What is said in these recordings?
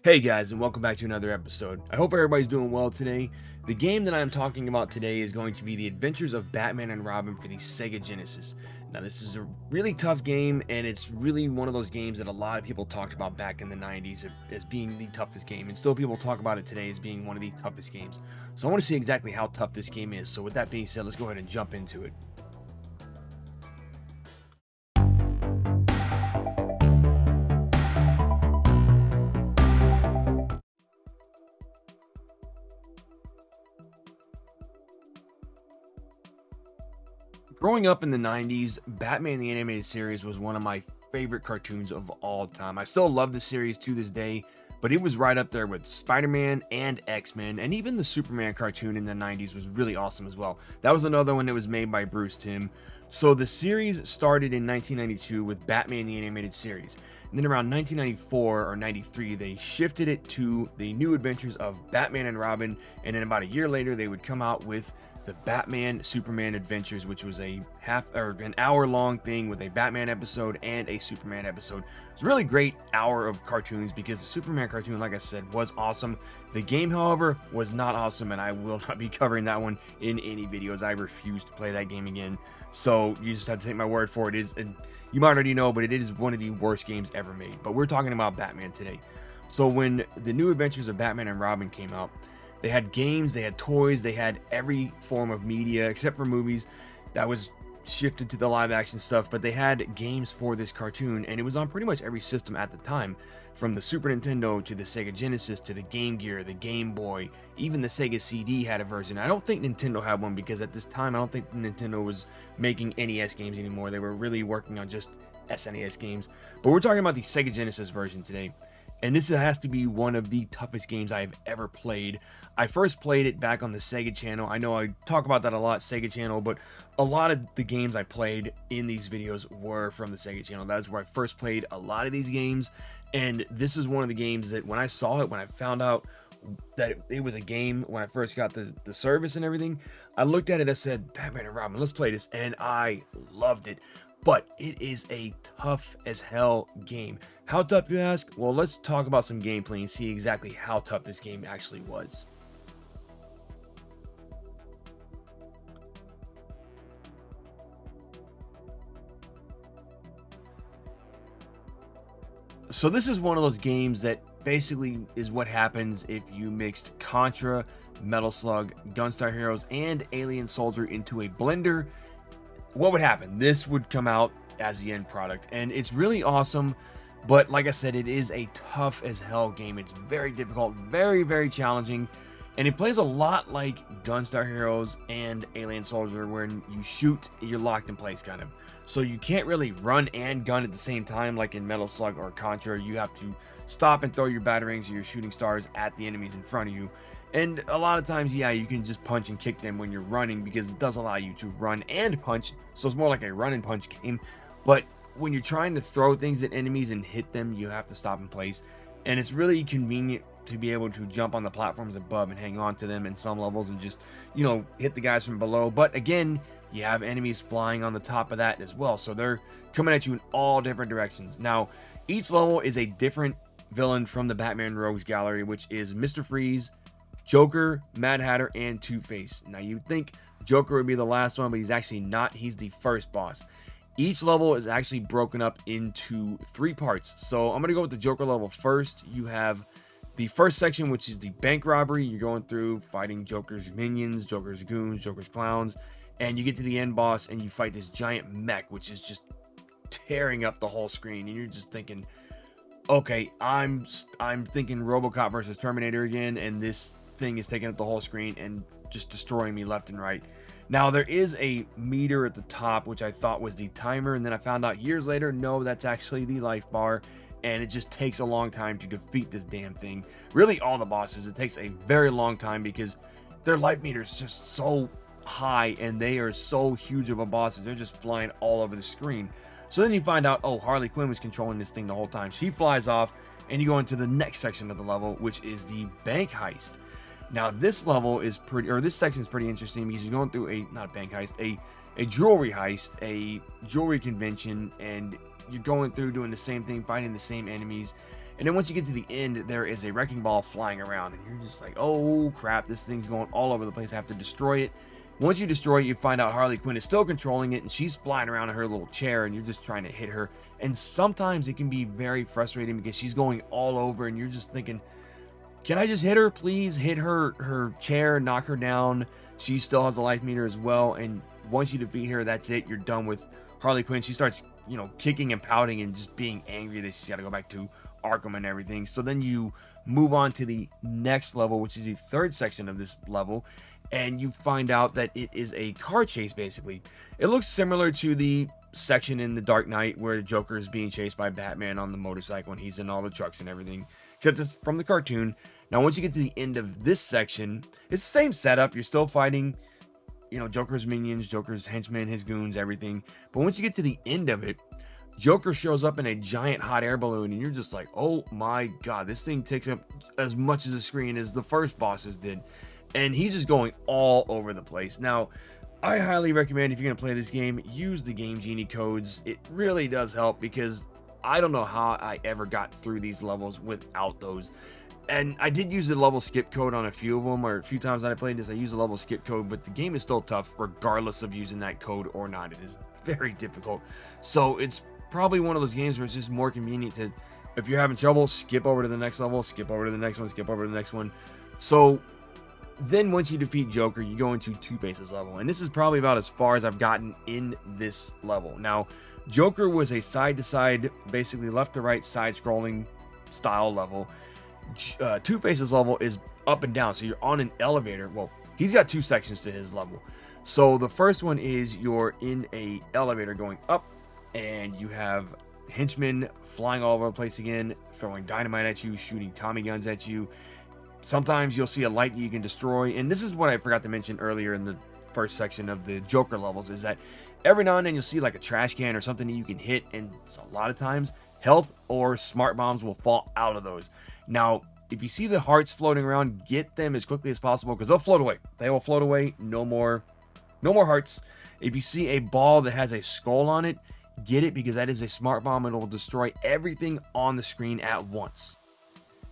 Hey guys, and welcome back to another episode. I hope everybody's doing well today. The game that I'm talking about today is going to be The Adventures of Batman and Robin for the Sega Genesis. Now, this is a really tough game, and it's really one of those games that a lot of people talked about back in the 90s as being the toughest game, and still people talk about it today as being one of the toughest games. So I want to see exactly how tough this game is. So with that being said, let's go ahead and jump into it. Growing up in the 90s, Batman the Animated Series was one of my favorite cartoons of all time. I still love the series to this day, but it was right up there with Spider-Man and X-Men, and even the Superman cartoon in the 90s was really awesome as well. That was another one that was made by Bruce Timm. So the series started in 1992 with Batman the Animated Series. And then around 1994 or 93, they shifted it to the New Adventures of Batman and Robin, and then about a year later, they would come out with the Batman Superman Adventures, which was a an hour long thing with a Batman episode and a Superman episode. It's a really great hour of cartoons because the Superman cartoon, like I said, was awesome. The game, however, was not awesome, and I will not be covering that one in any videos. I refuse to play that game again. So you just have to take my word for it. And you might already know, but it is one of the worst games ever made. But we're talking about Batman today. So when the New Adventures of Batman and Robin came out, they had games, they had toys, they had every form of media except for movies that was shifted to the live action stuff, but they had games for this cartoon, and it was on pretty much every system at the time, from the Super Nintendo to the Sega Genesis to the Game Gear, the Game Boy, even the Sega CD had a version. I don't think Nintendo had one because at this time I don't think Nintendo was making NES games anymore. They were really working on just SNES games, but we're talking about the Sega Genesis version today. And this has to be one of the toughest games I've ever played. I first played it back on the Sega channel. I know I talk about that a lot, Sega channel, but a lot of the games I played in these videos were from the Sega channel. That's where I first played a lot of these games. And this is one of the games that when I saw it, when I found out that it was a game, when I first got the service and everything, I looked at it, I said, Batman and Robin, let's play this. And I loved it. But it is a tough as hell game. How tough, you ask? Well, let's talk about some gameplay and see exactly how tough this game actually was. So this is one of those games that basically is what happens if you mixed Contra, Metal Slug, Gunstar Heroes, and Alien Soldier into a blender. What would happen? This would come out as the end product, and it's really awesome. But like I said, it is a tough as hell game. It's very difficult, very, very challenging, and it plays a lot like Gunstar Heroes and Alien Soldier, when you shoot, you're locked in place kind of. So you can't really run and gun at the same time like in Metal Slug or Contra. You have to stop and throw your batarangs or your shooting stars at the enemies in front of you. And a lot of times, yeah, you can just punch and kick them when you're running because it does allow you to run and punch. So it's more like a run and punch game. But when you're trying to throw things at enemies and hit them, you have to stop in place. And it's really convenient to be able to jump on the platforms above and hang on to them in some levels and just, hit the guys from below. But again, you have enemies flying on the top of that as well. So they're coming at you in all different directions. Now, each level is a different villain from the Batman Rogues Gallery, which is Mr. Freeze, Joker, Mad Hatter, and Two-Face. Now, you'd think Joker would be the last one, but he's actually not. He's the first boss. Each level is actually broken up into 3 parts. So I'm going to go with the Joker level first. You have the first section, which is the bank robbery. You're going through fighting Joker's minions, Joker's goons, Joker's clowns, and you get to the end boss and you fight this giant mech, which is just tearing up the whole screen. And you're just thinking, okay, I'm thinking RoboCop versus Terminator again, and this thing is taking up the whole screen and just destroying me left and right. Now, there is a meter at the top, which I thought was the timer, and then I found out years later, no, that's actually the life bar, and it just takes a long time to defeat this damn thing. Really, all the bosses, it takes a very long time because their life meter is just so high, and they are so huge of a boss that they're just flying all over the screen. So then you find out, oh, Harley Quinn was controlling this thing the whole time. She flies off, and you go into the next section of the level, which is the bank heist. Now, this level is this section is pretty interesting because you're going through not a bank heist, a jewelry heist, a jewelry convention, and you're going through doing the same thing, fighting the same enemies. And then once you get to the end, there is a wrecking ball flying around, and you're just like, oh crap, this thing's going all over the place. I have to destroy it. Once you destroy it, you find out Harley Quinn is still controlling it, and she's flying around in her little chair, and you're just trying to hit her. And sometimes it can be very frustrating because she's going all over, and you're just thinking, can I just hit her? Please hit her chair, knock her down. She still has a life meter as well, and once you defeat her, that's it. You're done with Harley Quinn. She starts, kicking and pouting and just being angry that she's got to go back to Arkham and everything. So then you move on to the next level, which is the third section of this level, and you find out that it is a car chase. Basically, it looks similar to the section in The Dark Knight where the Joker is being chased by Batman on the motorcycle and he's in all the trucks and everything, except it's from the cartoon. Now once you get to the end of this section, it's the same setup. You're still fighting Joker's minions, Joker's henchmen, his goons, everything. But once you get to the end of it, Joker shows up in a giant hot air balloon, and you're just like, oh my god, this thing takes up as much of the screen as the first bosses did. And he's just going all over the place. Now, I highly recommend, if you're going to play this game, use the Game Genie codes. It really does help, because I don't know how I ever got through these levels without those. And I did use the level skip code on a few of them, or a few times that I played this, I used the level skip code, but the game is still tough regardless of using that code or not. It is very difficult. So it's probably one of those games where it's just more convenient to, if you're having trouble, skip over to the next level, skip over to the next one, skip over to the next one. So then once you defeat Joker, you go into Two-Face's level, and this is probably about as far as I've gotten in this level. Now, Joker was a side-to-side, basically left-to-right side-scrolling style level. Two-Face's level is up and down, so you're on an elevator. Well, he's got two sections to his level. So the first one is you're in a elevator going up, and you have henchmen flying all over the place again, throwing dynamite at you, shooting Tommy guns at you. Sometimes you'll see a light that you can destroy, and this is what I forgot to mention earlier in the first section of the Joker levels, is that every now and then you'll see like a trash can or something that you can hit, and a lot of times health or smart bombs will fall out of those. Now, if you see the hearts floating around, get them as quickly as possible, because they'll float away. They will float away. No more hearts. If you see a ball that has a skull on it, get it, because that is a smart bomb and it will destroy everything on the screen at once.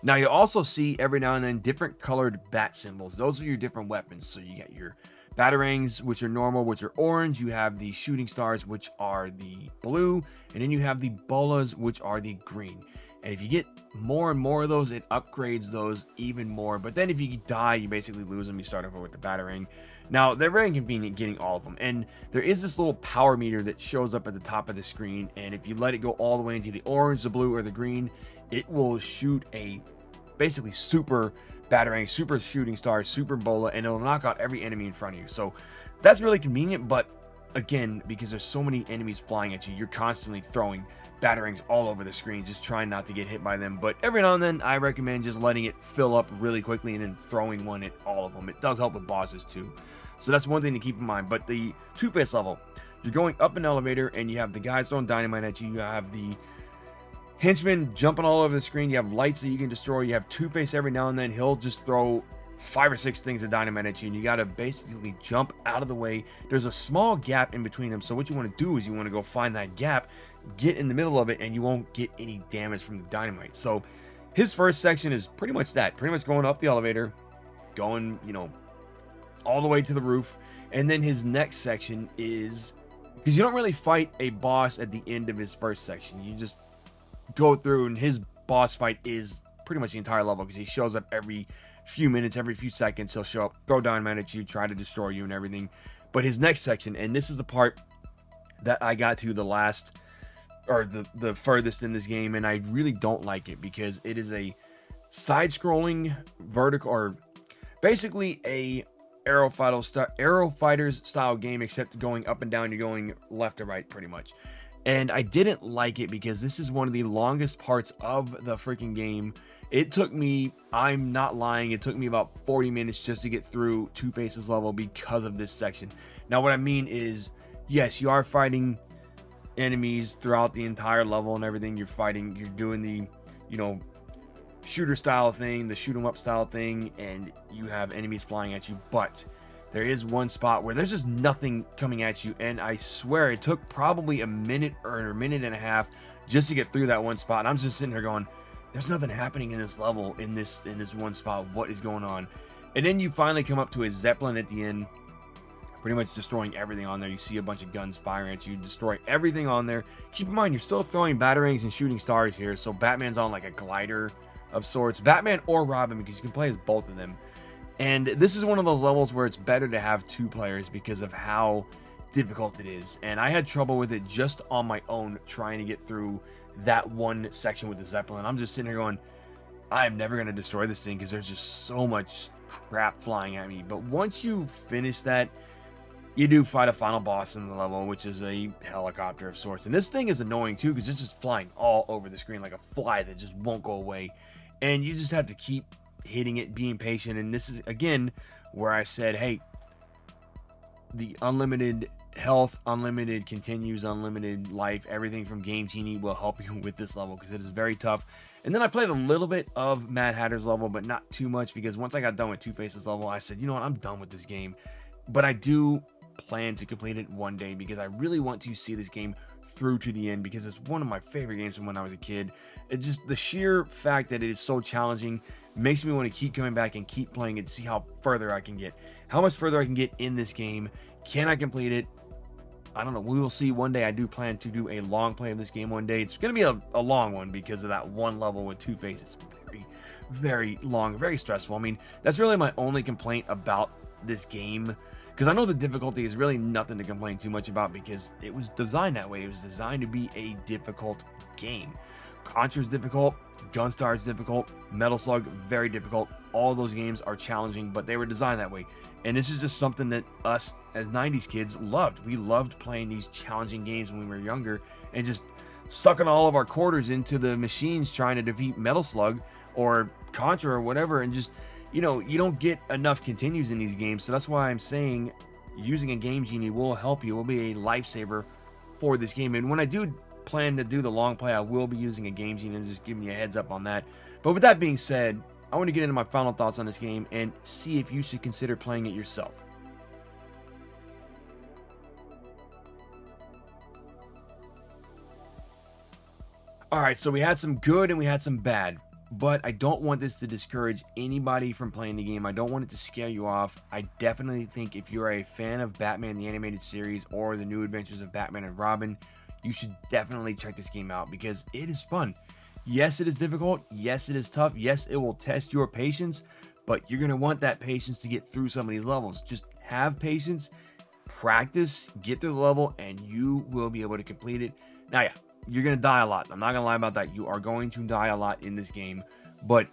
Now, you'll also see every now and then different colored bat symbols. Those are your different weapons. So you got your batarangs, which are normal, which are orange. You have the shooting stars, which are the blue. And then you have the bolas, which are the green. And if you get more and more of those, it upgrades those even more. But then if you die, you basically lose them. You start over with the batarang. Now, they're very inconvenient getting all of them. And there is this little power meter that shows up at the top of the screen. And if you let it go all the way into the orange, the blue, or the green, it will shoot a basically super batarang, super shooting star, super bola, and it'll knock out every enemy in front of you. So that's really convenient. But again, because there's so many enemies flying at you, you're constantly throwing batarangs all over the screen, just trying not to get hit by them. But every now and then, I recommend just letting it fill up really quickly and then throwing one at all of them. It does help with bosses too. So that's one thing to keep in mind. But the Two-Face level, you're going up an elevator, and you have the guys throwing dynamite at you. You have the henchmen jumping all over the screen. You have lights that you can destroy. You have Two-Face every now and then. He'll just throw 5 or 6 things of dynamite at you, and you got to basically jump out of the way. There's a small gap in between them, so what you want to do is you want to go find that gap, get in the middle of it, and you won't get any damage from the dynamite. So his first section is pretty much that, pretty much going up the elevator, going, all the way to the roof. And then his next section is, because you don't really fight a boss at the end of his first section, you just go through, and his boss fight is pretty much the entire level, because he shows up every few minutes, every few seconds. He'll show up, throw dynamite at you, try to destroy you and everything. But his next section, and this is the part that I got to the last, or the furthest in this game, and I really don't like it, because it is a side-scrolling vertical, or basically a Arrow Fighters style game, except going up and down, you're going left to right pretty much. And I didn't like it because this is one of the longest parts of the freaking game. It took me, I'm not lying, it took me about 40 minutes just to get through Two-Face's level because of this section. Now what I mean is, yes, you are fighting enemies throughout the entire level and everything. You're doing the, shooter style thing, the shoot 'em up style thing, and you have enemies flying at you. But there is one spot where there's just nothing coming at you, and I swear it took probably a minute or a minute and a half just to get through that one spot. And I'm just sitting here going, there's nothing happening in this level, in this one spot. What is going on? And then you finally come up to a Zeppelin at the end, pretty much destroying everything on there. You see a bunch of guns firing at you, destroy everything on there. Keep in mind, you're still throwing batarangs and shooting stars here, so Batman's on like a glider of sorts. Batman or Robin, because you can play as both of them. And this is one of those levels where it's better to have 2 players because of how difficult it is. And I had trouble with it just on my own, trying to get through that one section with the Zeppelin. I'm just sitting here going, I'm never going to destroy this thing because there's just so much crap flying at me. But once you finish that, you do fight a final boss in the level, which is a helicopter of sorts. And this thing is annoying too, because it's just flying all over the screen like a fly that just won't go away. And you just have to keep hitting it, being patient. And this is, again, where I said, hey, the unlimited health, unlimited continues, unlimited life, everything from Game Genie will help you with this level, because it is very tough. And then I played a little bit of Mad Hatter's level, but not too much, because once I got done with Two-Face's level, I said, you know what, I'm done with this game. But I do plan to complete it one day, because I really want to see this game through to the end, because it's one of my favorite games from when I was a kid. It just, the sheer fact that it is so challenging makes me want to keep coming back and keep playing it to see how further I can get, how much further I can get in this game. Can I complete it? I don't know. We will see one day. I do plan to do a long play of this game one day. It's going to be a long one because of that one level with Two Faces. Very, very long, very stressful. I mean, that's really my only complaint about this game, because I know the difficulty is really nothing to complain too much about, because it was designed that way. It was designed to be a difficult game. Contra's difficult, Gunstar's difficult, Metal Slug very difficult. All those games are challenging, but they were designed that way. And this is just something that us as 90s kids loved. We loved playing these challenging games when we were younger, and just sucking all of our quarters into the machines trying to defeat Metal Slug or Contra or whatever. And just, you know, you don't get enough continues in these games. So that's why I'm saying using a Game Genie will help you, will be a lifesaver for this game. And when I do plan to do the long play, I will be using a Game Genie, and just giving you a heads up on that. But with that being said, I want to get into my final thoughts on this game and see if you should consider playing it yourself. Alright, so we had some good and we had some bad, but I don't want this to discourage anybody from playing the game. I don't want it to scare you off. I definitely think if you're a fan of Batman the Animated Series or the New Adventures of Batman and Robin, you should definitely check this game out, because it is fun. Yes, it is difficult. Yes, it is tough. Yes, it will test your patience, but you're going to want that patience to get through some of these levels. Just have patience, practice, get through the level, and you will be able to complete it. Now, yeah, you're going to die a lot. I'm not going to lie about that. You are going to die a lot in this game, but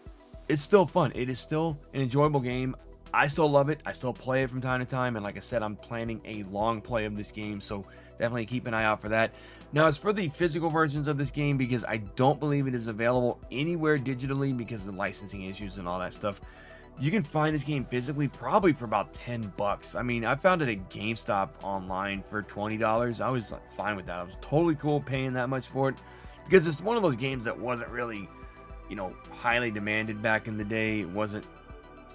it's still fun. It is still an enjoyable game. I still love it. I still play it from time to time, and like I said, I'm planning a long play of this game, so definitely keep an eye out for that. Now, as for the physical versions of this game, because I don't believe it is available anywhere digitally because of the licensing issues and all that stuff, you can find this game physically probably for about $10. I mean, I found it at GameStop online for $20. I was fine with that. I was totally cool paying that much for it, because it's one of those games that wasn't really, you know, highly demanded back in the day. It wasn't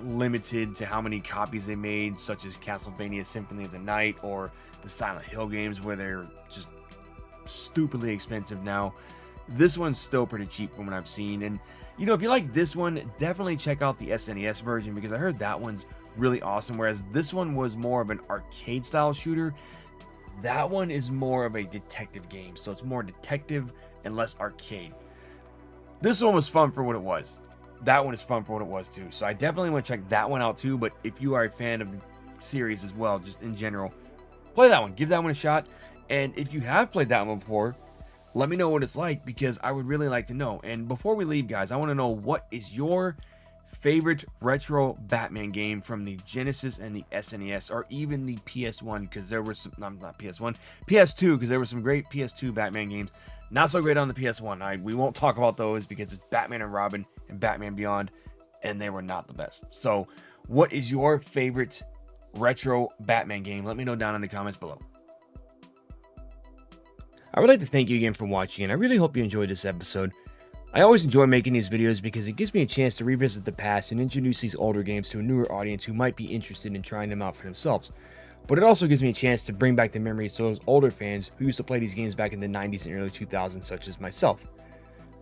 limited to how many copies they made, such as Castlevania Symphony of the Night or the Silent Hill games, where they're just stupidly expensive now. This one's still pretty cheap from what I've seen. And you know, if you like this one, definitely check out the SNES version, because I heard that one's really awesome, whereas this one was more of an arcade style shooter. That one is more of a detective game, so it's more detective and less arcade. This one was fun for what it was. That one is fun for what it was too, so I definitely want to check that one out too. But if you are a fan of the series as well, just in general, play that one, give that one a shot. And if you have played that one before, let me know what it's like, because I would really like to know. And before we leave, guys, I want to know, what is your favorite retro Batman game from the Genesis and the SNES, or even the PS1, because there were some, not PS1, PS2, because there were some great PS2 Batman games. Not so great on the PS1. We won't talk about those because it's Batman and Robin and Batman Beyond, and they were not the best. So what is your favorite retro Batman game? Let me know down in the comments below. I would like to thank you again for watching, and I really hope you enjoyed this episode. I always enjoy making these videos because it gives me a chance to revisit the past and introduce these older games to a newer audience who might be interested in trying them out for themselves. But it also gives me a chance to bring back the memories to those older fans who used to play these games back in the 90s and early 2000s, such as myself.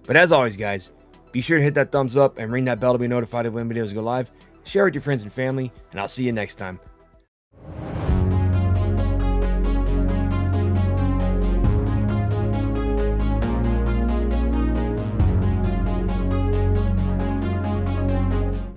But as always, guys, Be sure to hit that thumbs up and ring that bell to be notified of when videos go live. Share with your friends and family, and I'll see you next time.